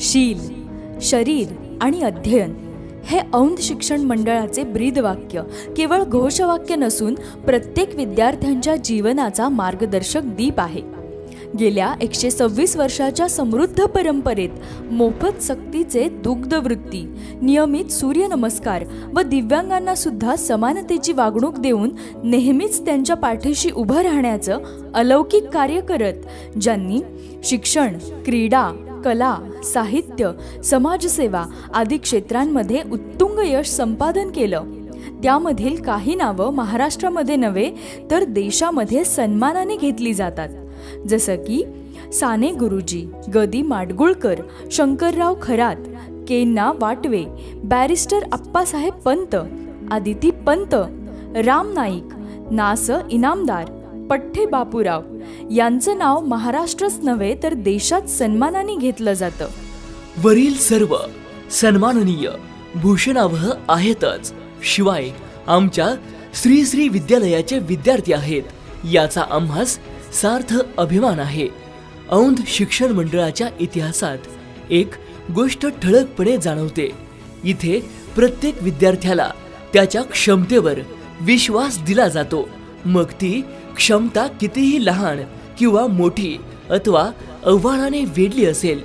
शील, शरीर आणि अध्ययन हे औंध शिक्षण मंडळाचे ब्रीदवाक्य केवळ घोषवाक्य नसून प्रत्येक विद्यार्थ्यांच्या जीवनाचा मार्गदर्शक दीप आहे. गेल्या 126 वर्षाच्या समृद्ध परंपरेत मोफत सक्तीचे दुग्धवृत्ती, नियमित सूर्यनमस्कार व दिव्यांगांना सुद्धा समानतेची वागणूक देऊन नेहमीच त्यांच्या पाठीशी उभं राहण्याचं अलौकिक कार्य करत ज्यांनी शिक्षण, क्रीडा, कला, साहित्य, समाजसेवा आदी क्षेत्रांमध्ये उत्तुंग यश संपादन केलं, त्यामधील काही नावं महाराष्ट्रामध्ये नव्हे तर देशामध्ये सन्मानाने घेतली जातात. जसं की साने गुरुजी, गदी माडगुळकर, शंकरराव खरात, केन्ना वाटवे, बॅरिस्टर अप्पासाहेब पंत, आदिती पंत, राम नाईक, नास इनामदार, पठ्ठे बापूराव यांचं नाव महाराष्ट्रच नव्हे तर देशात सन्मानाने घेतलं जातं. वरील सर्व सन्माननीय भूषणावह आहेतच, शिवाय आमच्या श्री श्री विद्यालयाचे विद्यार्थी आहेत याचा आम्हास सार्थ अभिमान आहे. औंध शिक्षण मंडळाच्या इतिहासात एक गोष्ट ठळकपणे जाणवते. इथे प्रत्येक विद्यार्थ्याला त्याच्या क्षमतेवर विश्वास दिला जातो, मग ती क्षमता कितीही लहान किंवा मोठी अथवा आव्हानाने वेढली असेल.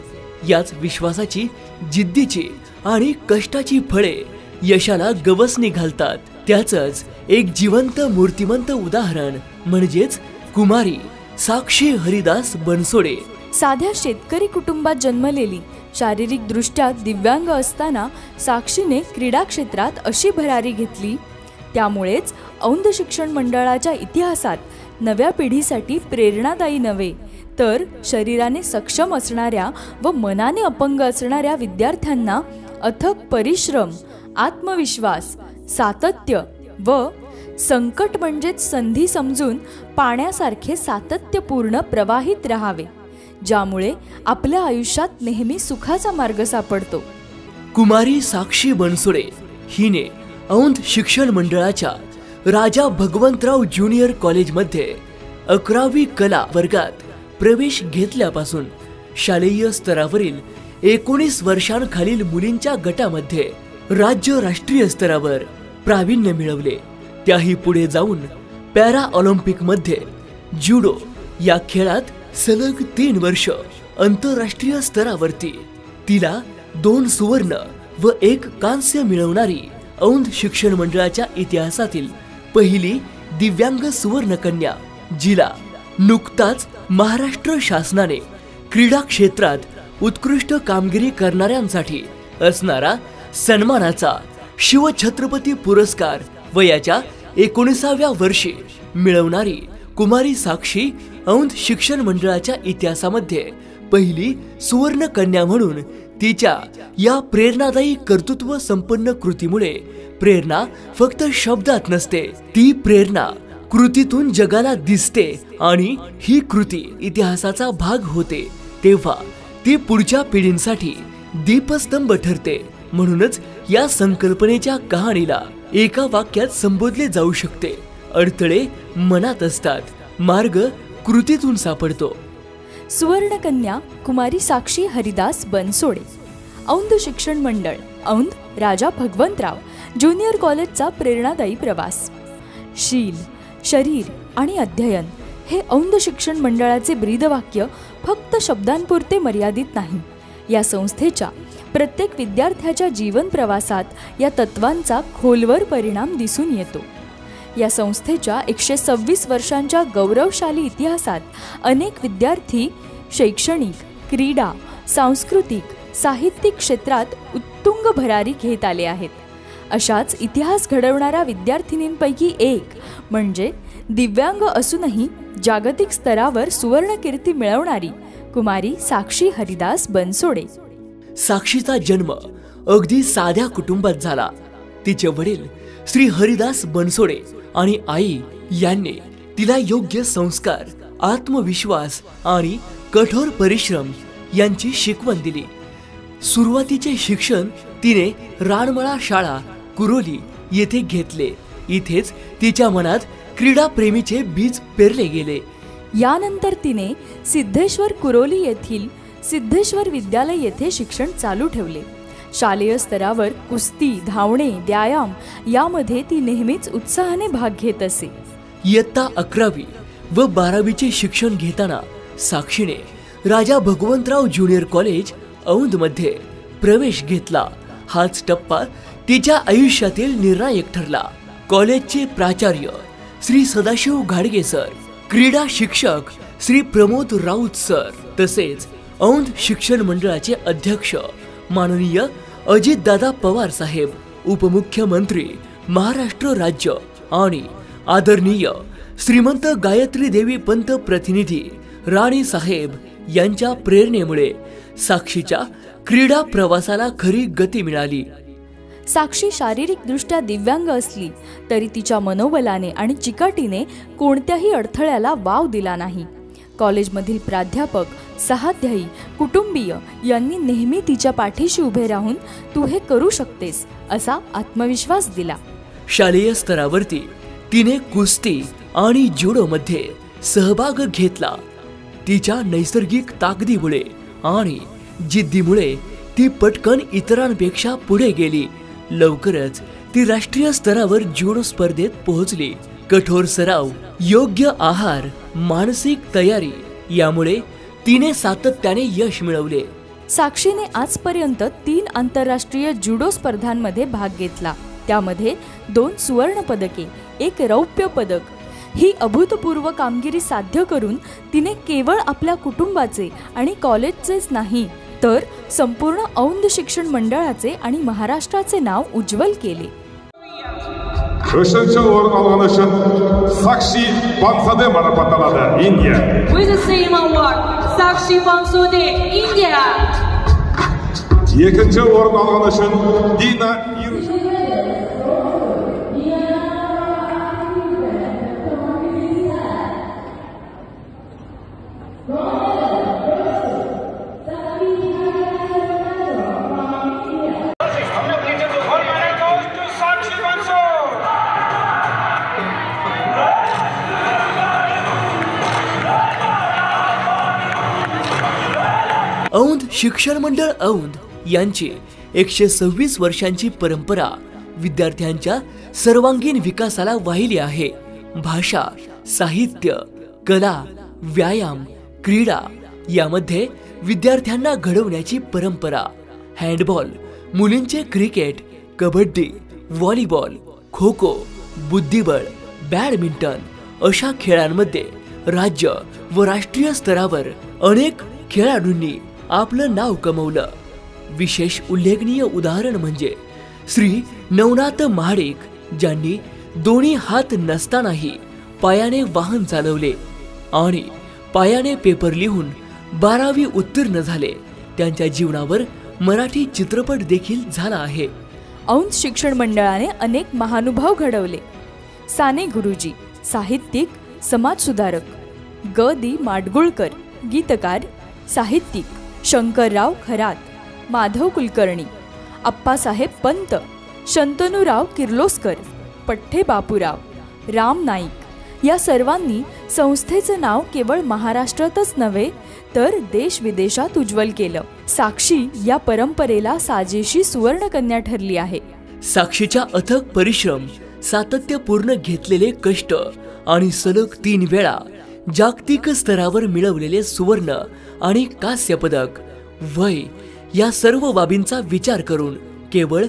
याच विश्वासाची, जिद्दीची आणि कष्टाची फळे यशाला गवसणी घालतात. त्याचंच एक जिवंत मूर्तिमंत उदाहरण म्हणजेच कुमारी साक्षी हरिदास बनसोडे. साध्या शेतकरी कुटुंबात जन्मलेली, शारीरिक दृष्ट्या दिव्यांग असताना साक्षीने क्रीडा क्षेत्रात अशी भरारी घेतली, त्यामुळेच औंध शिक्षण मंडळाच्या इतिहासात नव्या पिढीसाठी प्रेरणादायी नव्हे तर शरीराने सक्षम असणाऱ्या व मनाने अपंग असणाऱ्या विद्यार्थ्यांना अथक परिश्रम, आत्मविश्वास, सातत्य व संकट म्हणजेच संधी समजून पाण्यासारखे सातत्यपूर्ण प्रवाहित राहावे, ज्यामुळे आपल्या आयुष्यात नेहमी सुखाचा मार्ग सापडतो. कुमारी साक्षी बनसोडे हिने औंध शिक्षण मंडळाच्या राजा भगवंतराव ज्युनियर कॉलेजमध्ये 11वी कला वर्गात प्रवेश घेतल्यापासून शालेय स्तरावरील 19 वर्षांखालील मुलींच्या गटामध्ये राज्य राष्ट्रीय स्तरावर प्रावीण्य मिळवले. त्याही पुढे जाऊन पॅरा ऑलिम्पिकमध्ये ज्युडो या खेळात सलग 3 वर्ष आंतरराष्ट्रीय स्तरावरती तिला 2 सुवर्ण व 1 कांस्य मिळवणारी औंध शिक्षण मंडळाच्या इतिहासातील पहिली दिव्यांग सुवर्णकन्या, जिला नुकताच महाराष्ट्र शासनाने क्रीडा क्षेत्रात उत्कृष्ट कामगिरी करणाऱ्यांसाठी असणारा सन्मानाचा शिवछत्रपती पुरस्कार वयाच्या 19व्या वर्षी मिळवणारी कुमारी साक्षी औंध शिक्षण मंडळाच्या इतिहासामध्ये पहिली सुवर्ण कन्या म्हणून तिच्या या प्रेरणादायी कर्तृत्व संपन्न कृतीमुळे प्रेरणा फक्त शब्दात नसते, ती प्रेरणा कृतीतून जगाला दिसते आणि ही कृती इतिहासाचा भाग होते. तेव्हा ती पुढच्या पिढींसाठी दीपस्तंभ ठरते. म्हणूनच या संकल्पनेच्या कहाणीला एका वाक्यात संबोधले जाऊ शकते, अडथळे मनात असतात, मार्ग कृतीतून सापडतो. सुवर्णकन्या कुमारी साक्षी हरिदास बनसोडे. औंध शिक्षण मंडळ, औंध राजा भगवंतराव ज्युनियर कॉलेजचा प्रेरणादायी प्रवास. शील, शरीर आणि अध्ययन हे औंध शिक्षण मंडळाचे ब्रीदवाक्य फक्त शब्दांपुरते मर्यादित नाही. या संस्थेच्या प्रत्येक विद्यार्थ्याच्या जीवन प्रवासात या तत्वांचा खोलवर परिणाम दिसून येतो. या संस्थेच्या 126 वर्षांच्या गौरवशाली इतिहासात अनेक विद्यार्थी शैक्षणिक, क्रीडा, सांस्कृतिक, साहित्यिक क्षेत्रात उत्तुंग भरारी घेत आले आहेत. अशाच इतिहास घडवणाऱ्या विद्यार्थिनींपैकी एक म्हणजे दिव्यांग असूनही जागतिक स्तरावर सुवर्णकीर्ती मिळवणारी कुमारी साक्षी हरिदास बनसोडे. साक्षीचा जन्म अगदी साध्या कुटुंबात झाला. तिचे वडील श्री हरिदास बनसोडे आणि आई यांनी तिला योग्य संस्कार, आत्मविश्वास आणि कठोर परिश्रम यांची शिकवण दिली. सुरुवातीचे शिक्षण तिने रानमळा शाळा कुरोली येथे घेतले. इथेच तिच्या मनात क्रीडा प्रेमीचे बीज पेरले गेले. यानंतर तिने सिद्धेश्वर कुरोली येथील सिद्धेश्वर विद्यालय येथे शिक्षण चालू ठेवले. शालेय स्तरावर कुस्ती, धावणे, व्यायाम यामध्ये ती नेहमीच उत्साहाने भाग घेत असे. इयत्ता 11वी व 12वीचे शिक्षण घेताना साक्षीने राजा भगवंतराव ज्युनियर कॉलेज औंधमध्ये प्रवेश घेतला. हाच टप्पा तिच्या आयुष्यातील निर्णायक ठरला. कॉलेजचे प्राचार्य श्री सदाशिव घाडगे सर, क्रीडा शिक्षक श्री प्रमोद राऊत सर, तसेच औंध शिक्षण मंडळाचे अध्यक्ष माननीय अजितदादा पवार साहेब, उपमुख्यमंत्री महाराष्ट्र राज्य आणि आदरणीय श्रीमंत गायत्री देवी पंत प्रतिनिधी राणी साहेब यांच्या प्रेरणेमुळे साक्षीच्या क्रीडा प्रवासाला खरी गती मिळाली. साक्षी शारीरिकदृष्ट्या दिव्यांग असली तरी तिच्या मनोबलाने आणि चिकाटीने कोणत्याही अडथळ्याला वाव दिला नाही. कॉलेजमधील प्राध्यापक, सहाध्यायी, कुटुंबीय यांनी नेहमी तिच्या पाठीशी उभे राहून तू हे करू शकतेस असा आत्मविश्वास दिला. शालेय स्तरावरती तिने कुस्ती आणि जुडोमध्ये सहभाग घेतला. तिच्या नैसर्गिक ताकदीमुळे आणि जिद्दीमुळे ती पटकन इतरांपेक्षा पुढे गेली. लवकरच ती राष्ट्रीय स्तरावर जुडो स्पर्धेत पोहोचली. कठोर सराव, योग्य आहार, मानसिक तयारी यामुळे तिने सातत्याने यश मिळवले. साक्षीने आजपर्यंत 3 आंतरराष्ट्रीय जुडो स्पर्धांमध्ये भाग घेतला. त्यामध्ये 2 सुवर्ण पदके, 1 रौप्य पदक. ही अभूतपूर्व कामगिरी साध्य करून तिने केवळ आपल्या कुटुंबाचे आणि कॉलेजचेच नाही तर संपूर्ण औंध शिक्षण मंडळाचे आणि महाराष्ट्राचे नाव उज्ज्वल केले. Üçüncü orun alğan üçün Sakshi Bansode marapatlandı, India. With the same award, Sakshi Bansode, India. İkinci orun alğan üçün Dina Yunus. Aundh शिक्षण मंडळ औंध यांची 126 वर्षांची परंपरा विद्यार्थ्यांच्या सर्वांगीण विकासाला वाहिली आहे. भाषा, साहित्य, कला, व्यायाम, क्रीडा यामध्ये विद्यार्थ्यांना घडवण्याची परंपरा. हँडबॉल, मुलींचे क्रिकेट, कबड्डी, व्हॉलीबॉल, खो खो, बुद्धिबळ, बॅडमिंटन अशा खेळांमध्ये राज्य व राष्ट्रीय स्तरावर अनेक खेळाडूंनी आपलं नाव कमवलं. विशेष उल्लेखनीय उदाहरण म्हणजे श्री नवनाथ महाडिक, ज्यांनी दोन्ही हात नसतानाही पायाने वाहन चालवले आणि पायाने पेपर लिहून 12वी उत्तीर्ण झाले. त्यांच्या जीवनावर मराठी चित्रपट देखील झाला आहे. औंध शिक्षण मंडळाने अनेक महानुभाव घडवले. साने गुरुजी, साहित्यिक, समाजसुधारक. ग दी माडगुळकर, गीतकार, साहित्यिक. शंकरराव खरात, माधव कुलकर्णी, अप्पासाहेब पंत, शंतनुराव किर्लोस्कर, पठ्ठे बापूराव, राम नाईक या सर्वांनी संस्थेचं नाव केवळ महाराष्ट्रातच नव्हे तर देश विदेशात उज्ज्वल केलं. साक्षी या परंपरेला साजेशी सुवर्णकन्या ठरली आहे. साक्षीच्या अथक परिश्रम, सातत्यपूर्ण घेतलेले कष्ट आणि सलग 3 वेळा जागतिक स्तरावर मिळवलेले सुवर्ण आणि कांस्य पदक, वय या सर्व बाबींचा विचार करून केवळ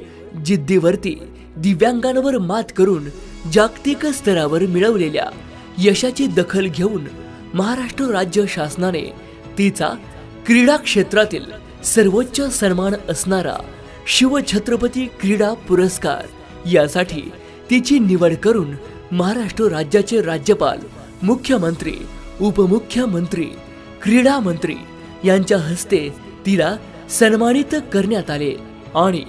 जिद्दीवरती दिव्यांगांवर मात करून जागतिक स्तरावर मिळवलेल्या यशाची दखल घेऊन महाराष्ट्र राज्य शासनाने तिचा क्रीडा क्षेत्रातील सर्वोच्च सन्मान असणारा शिवछत्रपती क्रीडा पुरस्कार यासाठी तिची निवड करून महाराष्ट्र राज्याचे राज्यपाल, मुख्यमंत्री, उपमुख्यमंत्री, क्रीडा मंत्री यांच्या हस्ते तिला सन्मानित करण्यात आले आणि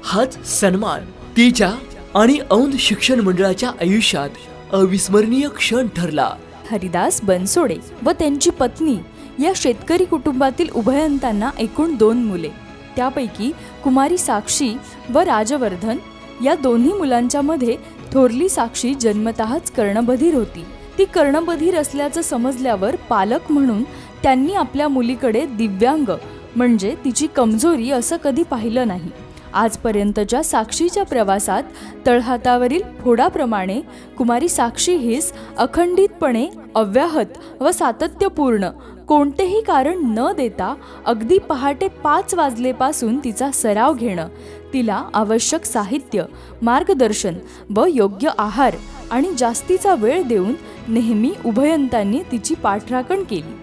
हाच सन्मान तिच्या आणि औंध शिक्षण मंडळाच्या आयुष्यात अविस्मरणीय क्षण ठरला. हरिदास बनसोडे व त्यांची पत्नी या शेतकरी कुटुंबातील उभयंतांना एकूण 2 मुले. त्यापैकी कुमारी साक्षी व राजवर्धन या दोन्ही मुलांच्या मध्ये थोरली साक्षी जन्मतःच कर्णबधीर होती. ती कर्णबधीर असल्याचं समजल्यावर पालक म्हणून त्यांनी आपल्या मुलीकडे दिव्यांग म्हणजे तिची कमजोरी असं कधी पाहिलं नाही. आजपर्यंतच्या साक्षीच्या प्रवासात तळहातावरील फोडाप्रमाणे कुमारी साक्षी हीच अखंडितपणे अव्याहत व सातत्यपूर्ण कोणतेही कारण न देता अगदी पहाटे 5 वाजलेपासून तिचा सराव घेणं, तिला आवश्यक साहित्य, मार्गदर्शन व योग्य आहार आणि जास्तीचा वेळ देऊन नेहमी उभयंतांनी तिची पाठराखण केली.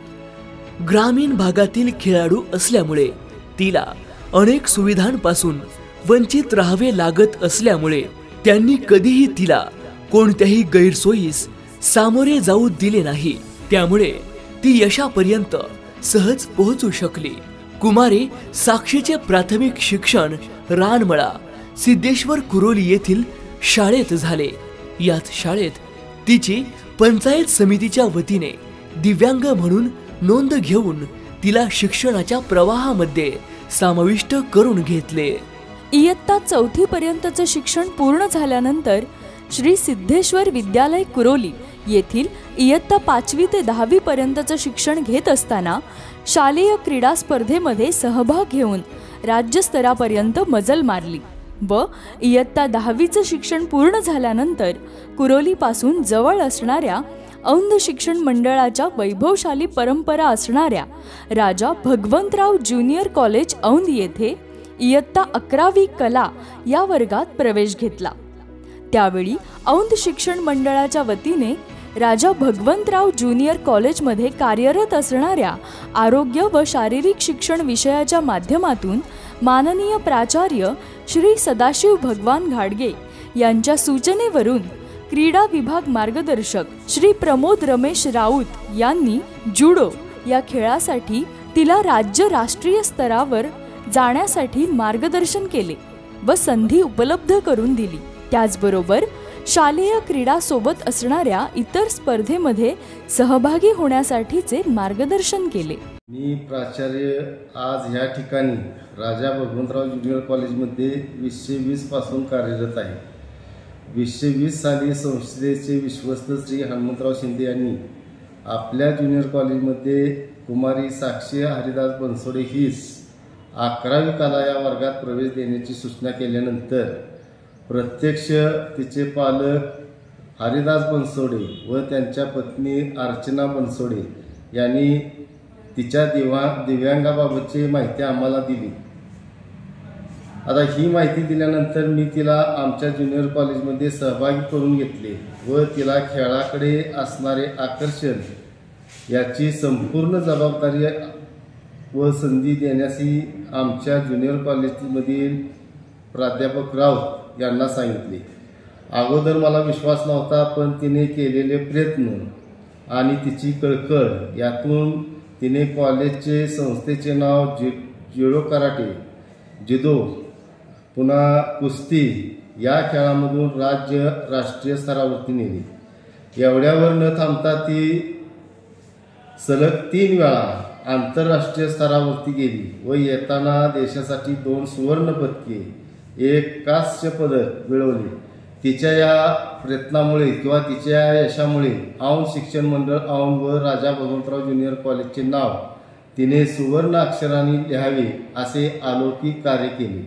ग्रामीण भागातील खेळाडू असल्यामुळे तिला अनेक सुविधांपासून वंचित राहावे लागत असल्यामुळे त्यांनी कधीही तिला कोणत्याही गैरसोयीस सामोरे जाऊ दिले नाही. त्यामुळे ती यशापर्यंत सहज पोहोचू शकली. कुमारी साक्षीचे प्राथमिक शिक्षण रानमळा सिद्धेश्वर कुरोली येथील शाळेत झाले. याच शाळेत तिची पंचायत समितीच्या वतीने दिव्यांग म्हणून नोंद घेऊन तिला शिक्षणाच्या प्रवाहामध्ये समाविष्ट करून घेतले. इयत्ता 4थी पर्यंतचे शिक्षण पूर्ण झाल्यानंतर श्री सिद्धेश्वर विद्यालय कुरोली येथील इयत्ता 5वी ते 10वी पर्यंतचे शिक्षण घेत असताना शालेय क्रीडा स्पर्धेमध्ये सहभाग घेऊन राज्यस्तरापर्यंत मजल मारली व इयत्ता 10वीचे शिक्षण पूर्ण झाल्यानंतर कुरोलीपासून जवळ असणाऱ्या औंध शिक्षण मंडळाच्या वैभवशाली परंपरा असणाऱ्या राजा भगवंतराव ज्युनियर कॉलेज औंध येथे इयत्ता 11वी कला या वर्गात प्रवेश घेतला. त्यावेळी औंध शिक्षण मंडळाच्या वतीने राजा भगवंतराव ज्युनियर कॉलेजमध्ये कार्यरत असणाऱ्या आरोग्य व शारीरिक शिक्षण विषयाच्या माध्यमातून माननीय प्राचार्य श्री सदाशिव भगवान घाडगे यांच्या सूचनेवरून क्रीडा विभाग मार्गदर्शक श्री प्रमोद रमेश राऊत यांनी जुडो या खेळासाठी तिला राज्य राष्ट्रीय स्तरावर जाण्यासाठी मार्गदर्शन केले व संधी उपलब्ध करून दिली. त्याचबरोबर शालेय क्रीडा सोबत असणाऱ्या इतर स्पर्धेमध्ये सहभागी होण्यासाठीचे मार्गदर्शन केले. मी प्राचार्य आज या ठिकाणी राजा भगवंतराव ज्युनियर कॉलेजमध्ये 2020 पासून कार्यरत आहे. 2020 साली संस्थेचे विश्वस्त श्री हनुमंतराव शिंदे यांनी आपल्या ज्युनियर कॉलेजमध्ये कुमारी साक्षी हरिदास बनसोडे हीच 11वी कला या वर्गात प्रवेश देण्याची सूचना केल्यानंतर प्रत्यक्ष तिचे पालक हरिदास बनसोडे व त्यांच्या पत्नी अर्चना बनसोडे यांनी तिच्या दिव्यांगाबाबतची माहिती आम्हाला दिली. आता ही माहिती दिल्यानंतर मी तिला आमच्या ज्युनियर कॉलेजमध्ये सहभागी करून घेतले व तिला खेळाकडे असणारे आकर्षण याची संपूर्ण जबाबदारी व संधी देण्याची आमच्या ज्युनियर कॉलेजमधील प्राध्यापक राऊत यांना सांगितले. अगोदर मला विश्वास नव्हता, पण तिने केलेले प्रयत्न आणि तिची कळकळ यातून तिने कॉलेजचे संस्थेचे नाव जुडो कराटे, जुदो, पुन्हा कुस्ती या खेळामधून राज्य राष्ट्रीय स्तरावरती नेली. एवढ्यावर न थांबता ती सलग 3 वेळा आंतरराष्ट्रीय स्तरावरती गेली व येताना देशासाठी 2 सुवर्ण पदके, 1 कांस्य पदक मिळवले. तिच्या या प्रयत्नामुळे किंवा तिच्या या यशामुळे औंध शिक्षण मंडळ औंध व राजा भगवंतराव ज्युनियर कॉलेजचे नाव तिने सुवर्ण अक्षरांनी लिहावे असे अलौकिक कार्य केले.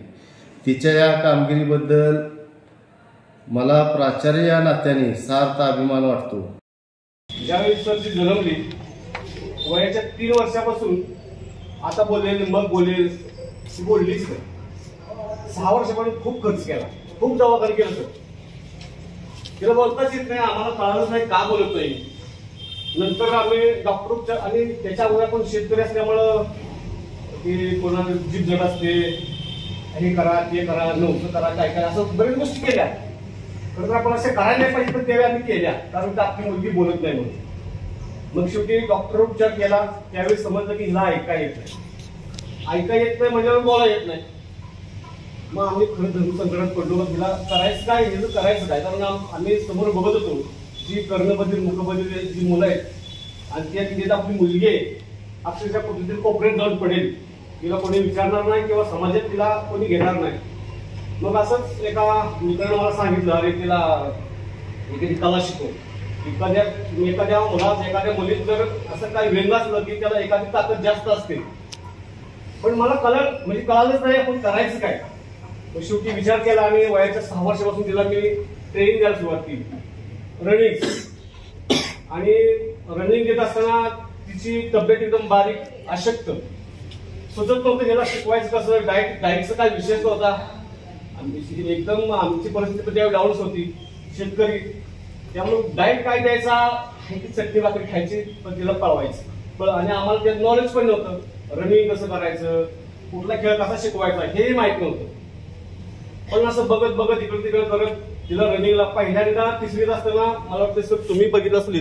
तिच्या या कामगिरीबद्दल मला प्राचार्य या नात्याने सार्थ अभिमान वाटतो. ज्यावेळी सर ती जन्मली वयाच्या 3 वर्षापासून आता बोलेल मग बोलेल ती बोललीच नाही. 6 वर्षापासून खूप खर्च केला, खूप दवाखाने केलं सर. तिला बोलताच येत नाही, आम्हाला कळालंच नाही का बोलत नाही. नंतर आम्ही डॉक्टर आणि त्याच्या अगोदर आपण शेतकरी असल्यामुळं की कोणाला जीभ जड असते, हे करा ते करा नव्हतं करा काय करा असं बरेच गोष्टी केल्या. खरं तर आपण असे करायला नाही पाहिजे, पण त्यावेळी आम्ही केल्या कारण का आपली मुलगी बोलत नाही म्हणून. मग शेवटी डॉक्टर उपचार केला. त्यावेळी समजलं की हिला ऐका येत नाही म्हणजे बोला येत नाही. मग आम्ही खरं धर्म संकटात पडलो. हिला करायचं काय, हे करायचं काय, कारण आम्ही समोर बघत होतो जी कर्णबधीर मुखबधीर जी मुलं आहेत आणि त्या तिथे आपली मुलगी आहे अक्षरशः कुठेतरी कोपऱ्यात जाऊन पडेल. तिला कोणी विचारणार नाही किंवा समाजात तिला कोणी घेणार नाही. मग असंच एका मित्रानं मला सांगितलं, अरे तिला एखादी कला शिकव. एखाद्या मुलात एखाद्या मुलीत जर असं काही व्यंग असलं की त्याला एखादी ताकद जास्त असते. पण मला कळालंच नाही आपण करायचं काय. मग शेवटी विचार केला आणि वयाच्या 6 वर्षापासून तिला मी ट्रेनिंग द्यायला सुरुवात केली, रनिंग. आणि रनिंग देत असताना तिची तब्येत एकदम बारीक, अशक्त, सुचत नव्हतं हिला शिकवायचं कसं. डाएटचा काय विषयच होता. एकदम आमची परिस्थिती त्यावेळी डाऊनच होती, शेतकरी. त्यामुळे डाएट काय द्यायचा, चटणी भाकरी खायची, पण तिला पळवायचं. आणि आम्हाला त्यात नॉलेज पण नव्हतं. रनिंग कसं करायचं, कुठला खेळ कसा शिकवायचा हे माहित नव्हतं. पण असं बघत बघत इकडे तिकडे करत तिला रनिंगला पहिल्यांदा 3रीत असताना मला वाटतं तुम्ही बघितलं असेल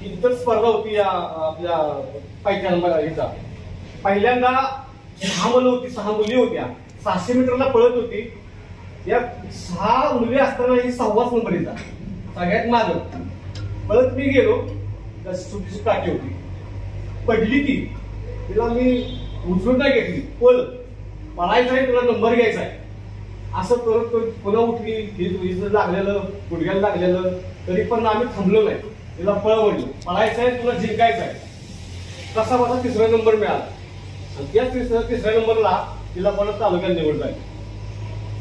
इतर स्पर्धा होती या आपल्या पायथ्या. पहिल्यांदा 6 मुलं होती, 6 मुली होत्या. 600 मीटरला पळत होती. या 6 मुली असताना ही 6वाच नंबर येतात, सगळ्यात मागं. पळत मी गेलो, छोटीशी काठी होती, पडली ती. तिला मी उचलून नाही घेतली, पळायचं आहे, तुला नंबर घ्यायचा आहे असं करत करत पुन्हा उठली. लागलेलं, गुडघ्याला लागलेलं, तरी पण आम्ही थांबलो नाही. तिला पळवलं, पळायचं आहे, तुला जिंकायचं आहे. कसा माझा 3रा नंबर मिळाला. आणि त्या 3ऱ्या नंबरला तिला परत तालुक्यात निवड झाली.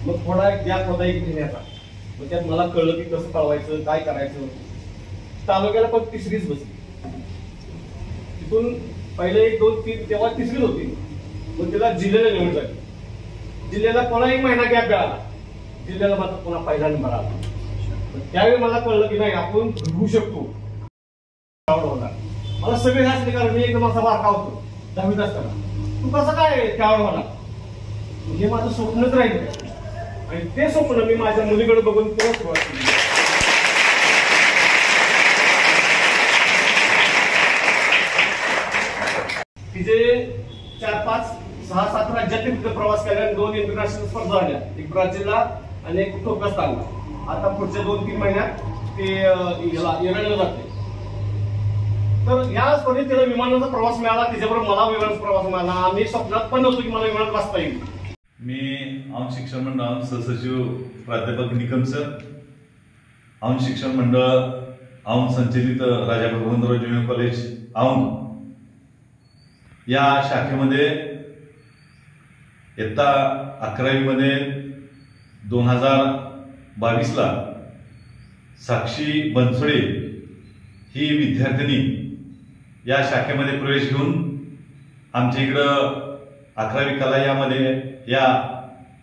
मग थोडा एक गॅप होता एक घेण्याचा. मग त्यात मला कळलं की कसं पळवायचं, काय करायचं. तालुक्याला पण 3रीच बसली. तिथून पहिले 1, 2, 3 तेव्हा 3रीच होती. मग तिला जिल्ह्याला निवड झाली. जिल्ह्याला पुन्हा 1 महिना गॅप मिळाला. जिल्ह्याला मात्र पुन्हा पहिला नंबर आला. त्यावेळी मला कळलं की नाही, आपण होऊ शकतो. मला सगळे हसले, कारण मी एकदम असा बारका होतो 10वीत असताना. तू कसं काय खेळाडू होणार, हे माझं स्वप्नच राहिलं. आणि ते स्वप्न मी माझ्या मुलीकडे बघून पुन्हा सुरुवात केली. तिचे 4, 5, 6, 7 राज्यातील प्रवास केला. 2 इंटरनॅशनल स्पर्धा झाल्या, एक ब्राझीलला आणि एक तुर्कस्तानला. आता पुढच्या 2-3 महिन्यात ते इराणला जाते. तर या स्पर्धेत तिला विमानाचा प्रवास मिळाला, तिच्याबरोबर मला विमानाचा प्रवास मिळाला. आम्ही स्वप्नात पण नव्हतो की मला विमानात बसता येईल. मी औंध शिक्षण मंडळ सहसचिव प्राध्यापक निकम सर, औंध शिक्षण मंडळ औंध संचलित राजा भगवंतराव ज्युनियर कॉलेज औंध या शाखेमध्ये इयत्ता 11वी मध्ये 2022ला साक्षी बनसोडे ही विद्यार्थिनी या शाखेमध्ये प्रवेश घेऊन आमच्या इकडं 11वी कला यामध्ये या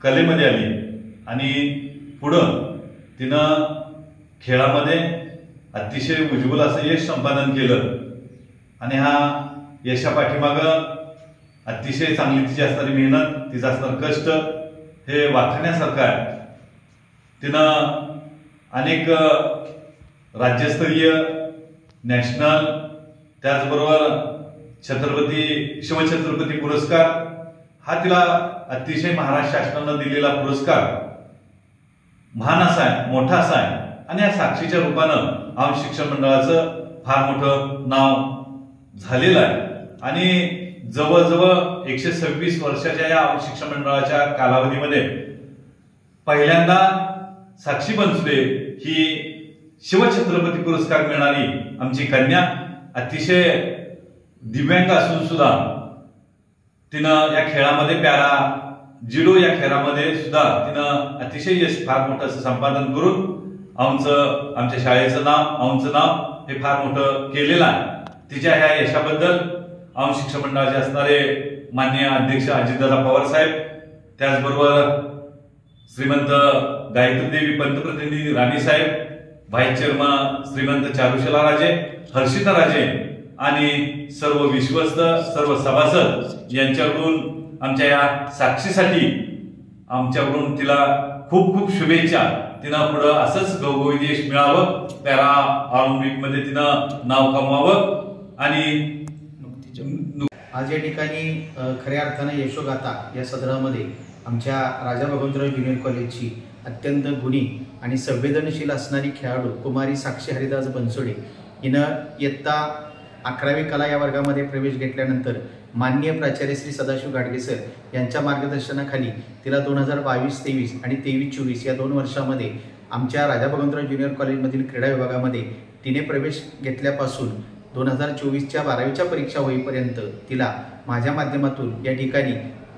कलेमध्ये आली. आणि पुढं तिनं खेळामध्ये अतिशय उज्ज्वल असं यश संपादन केलं. आणि हा यशापाठीमागं अतिशय चांगली तिची असणारी मेहनत, तिचं असणारं कष्ट हे वाखाणण्यासारखं आहे. तिनं अनेक राज्यस्तरीय, नॅशनल, त्याचबरोबर छत्रपती शिवछत्रपती पुरस्कार हा तिला अतिशय महाराष्ट्र शासनानं दिलेला पुरस्कार महान असा आहे, मोठा असा आहे. आणि या साक्षीच्या रूपानं औंध शिक्षण मंडळाचं फार मोठं नाव झालेलं आहे. आणि जवळजवळ 126 वर्षाच्या या औंध शिक्षण मंडळाच्या कालावधीमध्ये पहिल्यांदा साक्षी बनसोडे ही शिवछत्रपती पुरस्कार मिळणारी आमची कन्या, अतिशय दिव्यांग असून सुद्धा तिनं या खेळामध्ये पॅरा जिडो या खेळामध्ये सुद्धा तिनं अतिशय यश फार मोठं असं संपादन करून आमच्या शाळेचं नाव, औंधचं नाव हे फार मोठं केलेलं आहे. तिच्या ह्या यशाबद्दल औंध शिक्षण मंडळाचे असणारे माननीय अध्यक्ष अजितदादा पवार साहेब, त्याचबरोबर श्रीमंत गायत्री देवी पंतप्रतिनिधी राणी साहेब, व्हाईस चेअरमन श्रीमंत चारुशला राजे, हर्षिता राजे आणि सर्व विश्वस्त, सर्व सभासद यांच्याकडून आमच्या या साक्षीसाठी आमच्याकडून तिला खूप खूप शुभेच्छा. तिनं पुढं असंच घवघवीत यश मिळावं, पॅरा ऑलिम्पिक मध्ये तिनं नाव कमवावं. आणि आज या ठिकाणी खऱ्या अर्थानं यशोगाथा या सदरामध्ये आमच्या राजा भगवंतराव ज्युनियर कॉलेजची अत्यंत गुणी आणि संवेदनशील असणारी खेळाडू कुमारी साक्षी हरिदास बनसोडे हिनं इयत्ता 11वी कला या वर्गामध्ये प्रवेश घेतल्यानंतर माननीय प्राचार्य श्री सदाशिव गाडगे सर यांच्या मार्गदर्शनाखाली तिला 2022-23 आणि 23-24 या 2 वर्षामध्ये आमच्या राजा भगवंतराव ज्युनियर कॉलेजमधील क्रीडा विभागामध्ये तिने प्रवेश घेतल्यापासून 2024च्या 12वीच्या परीक्षा होईपर्यंत तिला माझ्या माध्यमातून या ठिकाणी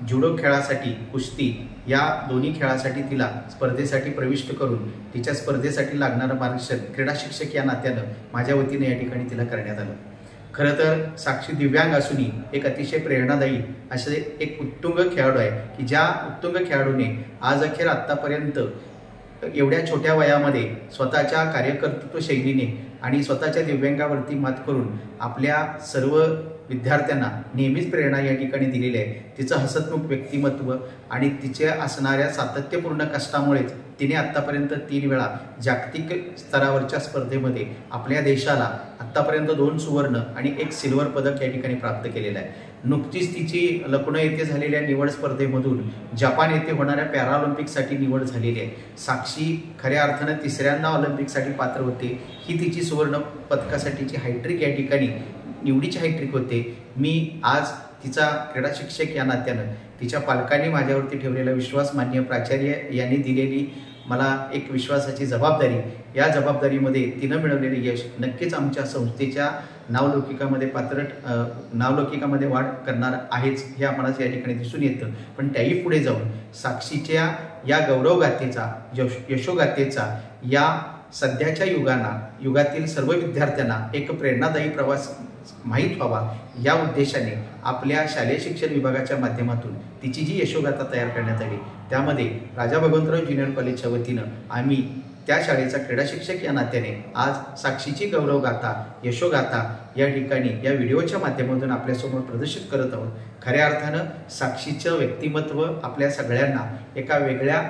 जुडो खेळासाठी, कुस्ती या दोन्ही खेळासाठी तिला स्पर्धेसाठी प्रविष्ट करून तिच्या स्पर्धेसाठी लागणारं मार्गदर्शन क्रीडा शिक्षक या नात्यानं माझ्या वतीने या ठिकाणी तिला करण्यात आलं. खरं तर साक्षी दिव्यांग असूनही एक अतिशय प्रेरणादायी असे एक उत्तुंग खेळाडू आहे की ज्या उत्तुंग खेळाडूने आज अखेर आत्तापर्यंत एवढ्या छोट्या वयामध्ये स्वतःच्या कार्यकर्तृत्व शैलीने आणि स्वतःच्या दिव्यांगावरती मात करून आपल्या सर्व विद्यार्थ्यांना नेहमीच प्रेरणा या ठिकाणी दिलेली आहे. तिचं हसतमुख व्यक्तिमत्व आणि तिच्या असणाऱ्या सातत्यपूर्ण कष्टामुळेच तिने आत्तापर्यंत 3 वेळा जागतिक स्तरावरच्या स्पर्धेमध्ये आपल्या देशाला आत्तापर्यंत 2 सुवर्ण आणि 1 सिल्वर पदक या ठिकाणी प्राप्त केलेलं आहे. नुकतीच तिची लखनौ येथे झालेल्या निवड स्पर्धेमधून जपान येथे होणाऱ्या पॅराऑलिम्पिकसाठी निवड झालेली आहे. साक्षी खऱ्या अर्थानं 3ऱ्यांदा ऑलिम्पिकसाठी पात्र होते. ही तिची सुवर्ण पदकासाठीची हायट्रिक या ठिकाणी निवडीची हायट्रिक होते. मी आज तिचा क्रीडा शिक्षक या नात्यानं तिच्या पालकांनी माझ्यावरती ठेवलेला विश्वास, माननीय प्राचार्य यांनी दिलेली मला एक विश्वासाची जबाबदारी, या जबाबदारीमध्ये तिनं मिळवलेले यश नक्कीच आमच्या संस्थेच्या नावलौकिकामध्ये वाढ करणार आहेच हे आम्हाला या ठिकाणी दिसून येतं. पण त्याही पुढे जाऊन साक्षीच्या या गौरवगाथेचा, यशोगाथेचा या सध्याच्या युगातील सर्व विद्यार्थ्यांना एक प्रेरणादायी प्रवास माहीत व्हावा या उद्देशाने आपल्या शालेय शिक्षण विभागाच्या माध्यमातून तिची जी यशोगाथा तयार करण्यात आली त्यामध्ये राजा भगवंतराव ज्युनियर कॉलेजच्या वतीनं आम्ही त्या शाळेचा क्रीडा शिक्षक या नात्याने आज साक्षीची गौरवगाथा, यशोगाथा या ठिकाणी या व्हिडिओच्या माध्यमातून आपल्यासमोर प्रदर्शित करत आहोत. खऱ्या अर्थानं साक्षीचं व्यक्तिमत्व आपल्या सगळ्यांना एका वेगळ्या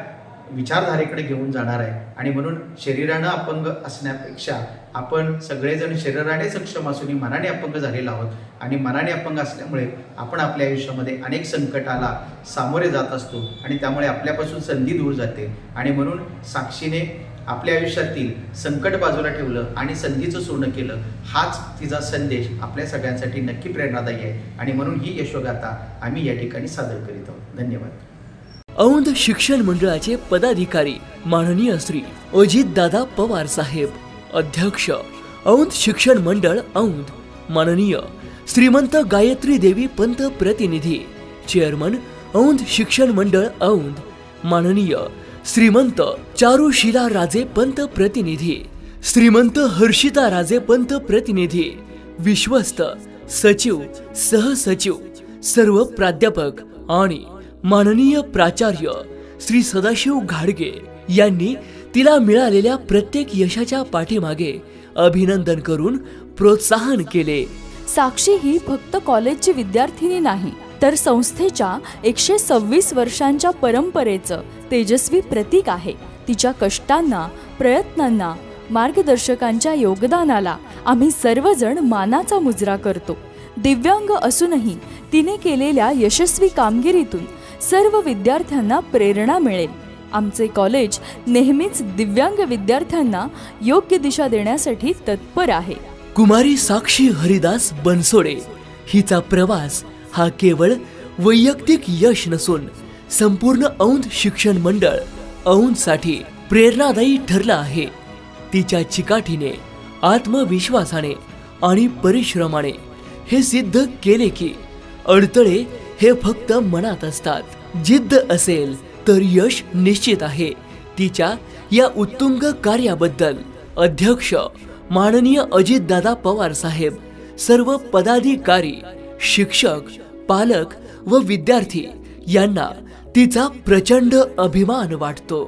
विचारधारेकडे घेऊन जाणार आहे आणि म्हणून शरीरानं अपंग असण्यापेक्षा आपण सगळेजण शरीराने सक्षम असूनही मनाने अपंग झालेलो आहोत आणि मनाने अपंग असल्यामुळे आपण आपल्या आयुष्यामध्ये अनेक संकटाला सामोरे जात असतो आणि त्यामुळे आपल्यापासून संधी दूर जाते आणि म्हणून साक्षीने आपल्या आयुष्यातील संकट बाजूला ठेवलं आणि संधीचं सोनं केलं. हाच तिचा संदेश आपल्या सगळ्यांसाठी नक्की प्रेरणादायी आहे आणि म्हणून ही यशोगाथा आम्ही या ठिकाणी सादर करीत आहोत. धन्यवाद. औंध शिक्षण मंडळाचे पदाधिकारी माननीय श्री अजितदादा पवार साहेब, अध्यक्ष औंध शिक्षण मंडळ औंध माननीय श्रीमंत गायत्री देवी पंत प्रतिनिधी, चेअरमन औंध शिक्षण मंडळ औंध माननीय श्रीमंत चारुशीला राजे पंत प्रतिनिधी, श्रीमंत हर्षिता राजे पंत प्रतिनिधी, विश्वस्त सचिव, सहसचिव, सर्व प्राध्यापक आणि माननीय प्राचार्य श्री सदाशिव घाडगे यांनी तिला मिळालेल्या प्रत्येक यशाच्या पाठीमागे अभिनंदन करून प्रोत्साहन केले. साक्षी ही फक्त कॉलेजची विद्यार्थिनी नाही तर संस्थेच्या 126 वर्षांच्या परंपरेचं तेजस्वी प्रतीक आहे. तिच्या कष्टांना, प्रयत्नांना, मार्गदर्शकांच्या योगदानाला आम्ही सर्वजण मानाचा मुजरा करतो. दिव्यांग असूनही तिने केलेल्या यशस्वी कामगिरीतून सर्व विद्यार्थ्यांना प्रेरणा मिळेल. आमचे कॉलेज नेहमीच दिव्यांग विद्यार्थ्यांना योग्य दिशा देण्यासाठी तत्पर आहे. कुमारी साक्षी हरिदास बनसोडे हिचा प्रवास हा केवळ वैयक्तिक यश नसून संपूर्ण औंध शिक्षण मंडळ औंधसाठी प्रेरणादायी ठरला आहे. तिच्या चिकाटीने, आत्मविश्वासाने आणि परिश्रमाने हे सिद्ध केले की अडथळे हे फक्त मनात असतात. जिद्द असेल तर यश निश्चित आहे. तिच्या या उत्तुंग कार्याबद्दल अध्यक्ष माननीय अजितदादा पवार साहेब, सर्व पदाधिकारी, शिक्षक, पालक व विद्यार्थी यांना तिचा प्रचंड अभिमान वाटतो.